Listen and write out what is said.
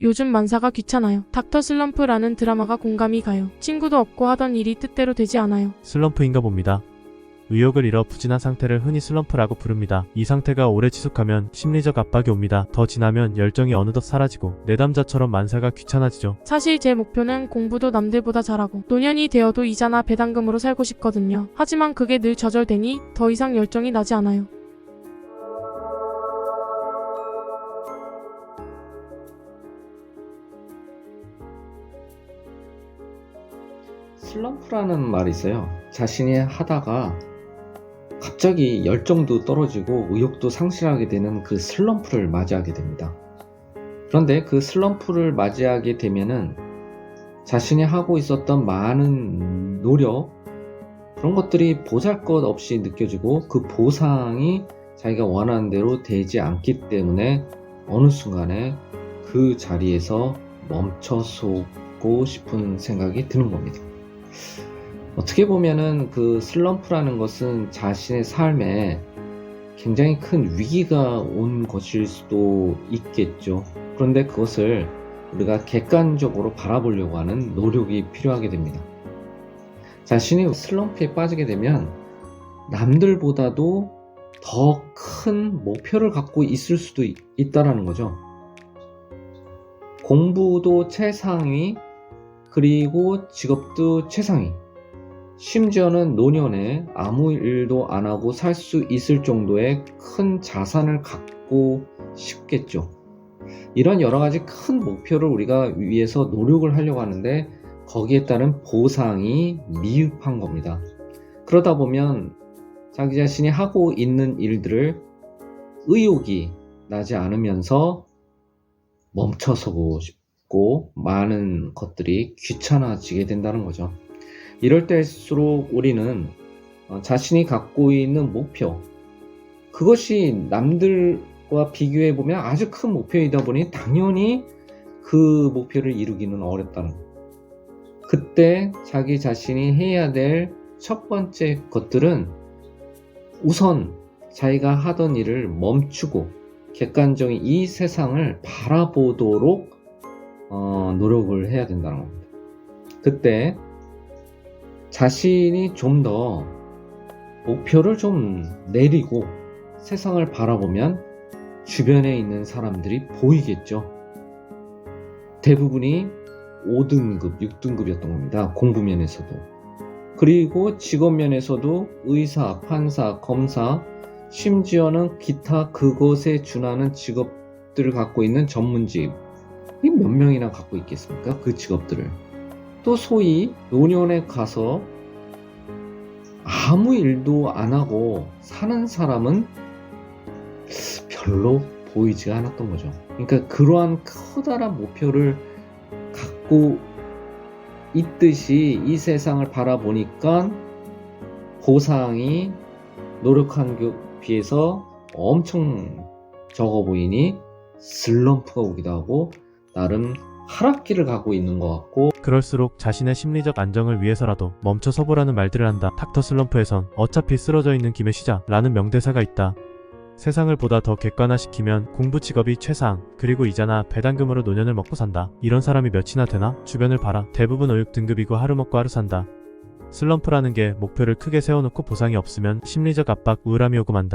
요즘 만사가 귀찮아요. 닥터 슬럼프라는 드라마가 공감이 가요. 친구도 없고 하던 일이 뜻대로 되지 않아요. 슬럼프인가 봅니다. 의욕을 잃어 부진한 상태를 흔히 슬럼프라고 부릅니다. 이 상태가 오래 지속하면 심리적 압박이 옵니다. 더 지나면 열정이 어느덧 사라지고 내담자처럼 만사가 귀찮아지죠. 사실 제 목표는 공부도 남들보다 잘하고 노년이 되어도 이자나 배당금으로 살고 싶거든요. 하지만 그게 늘 좌절되니 더 이상 열정이 나지 않아요. 슬럼프라는 말이 있어요. 자신이 하다가 갑자기 열정도 떨어지고 의욕도 상실하게 되는 그 슬럼프를 맞이하게 됩니다. 그런데 그 슬럼프를 맞이하게 되면은 자신이 하고 있었던 많은 노력, 그런 것들이 보잘것없이 느껴지고 그 보상이 자기가 원하는 대로 되지 않기 때문에 어느 순간에 그 자리에서 멈춰서고 싶은 생각이 드는 겁니다. 어떻게 보면은 그 슬럼프라는 것은 자신의 삶에 굉장히 큰 위기가 온 것일 수도 있겠죠. 그런데 그것을 우리가 객관적으로 바라보려고 하는 노력이 필요하게 됩니다. 자신이 슬럼프에 빠지게 되면 남들보다도 더 큰 목표를 갖고 있을 수도 있다는 거죠. 공부도 최상위, 그리고 직업도 최상위, 심지어는 노년에 아무 일도 안 하고 살 수 있을 정도의 큰 자산을 갖고 싶겠죠. 이런 여러 가지 큰 목표를 우리가 위해서 노력을 하려고 하는데 거기에 따른 보상이 미흡한 겁니다. 그러다 보면 자기 자신이 하고 있는 일들을 의욕이 나지 않으면서 멈춰서고 싶고 많은 것들이 귀찮아지게 된다는 거죠. 이럴 때일수록 우리는 자신이 갖고 있는 목표, 그것이 남들과 비교해 보면 아주 큰 목표이다 보니 당연히 그 목표를 이루기는 어렵다는 거예요. 그때 자기 자신이 해야 될 첫 번째 것들은 우선 자기가 하던 일을 멈추고 객관적인 이 세상을 바라보도록 노력을 해야 된다는 겁니다. 그때 자신이 좀 더 목표를 좀 내리고 세상을 바라보면 주변에 있는 사람들이 보이겠죠. 대부분이 5등급, 6등급이었던 겁니다. 공부면에서도. 그리고 직업면에서도 의사, 판사, 검사, 심지어는 기타 그것에 준하는 직업들을 갖고 있는 전문직, 몇 명이나 갖고 있겠습니까? 그 직업들을. 또 소위 노년에 가서 아무 일도 안 하고 사는 사람은 별로 보이지가 않았던 거죠. 그러니까 그러한 커다란 목표를 갖고 있듯이 이 세상을 바라보니까 보상이 노력한 게 비해서 엄청 적어 보이니 슬럼프가 오기도 하고 나름 하락기를 가고 있는 것 같고, 그럴수록 자신의 심리적 안정을 위해서라도 멈춰 서보라는 말들을 한다. 닥터 슬럼프에선 어차피 쓰러져 있는 김에 쉬자 라는 명대사가 있다. 세상을 보다 더 객관화시키면 공부 직업이 최상, 그리고 이자나 배당금으로 노년을 먹고 산다. 이런 사람이 몇이나 되나? 주변을 봐라. 대부분 5, 6등급이고 하루 먹고 하루 산다. 슬럼프라는 게 목표를 크게 세워놓고 보상이 없으면 심리적 압박, 우울함이 오고 만다.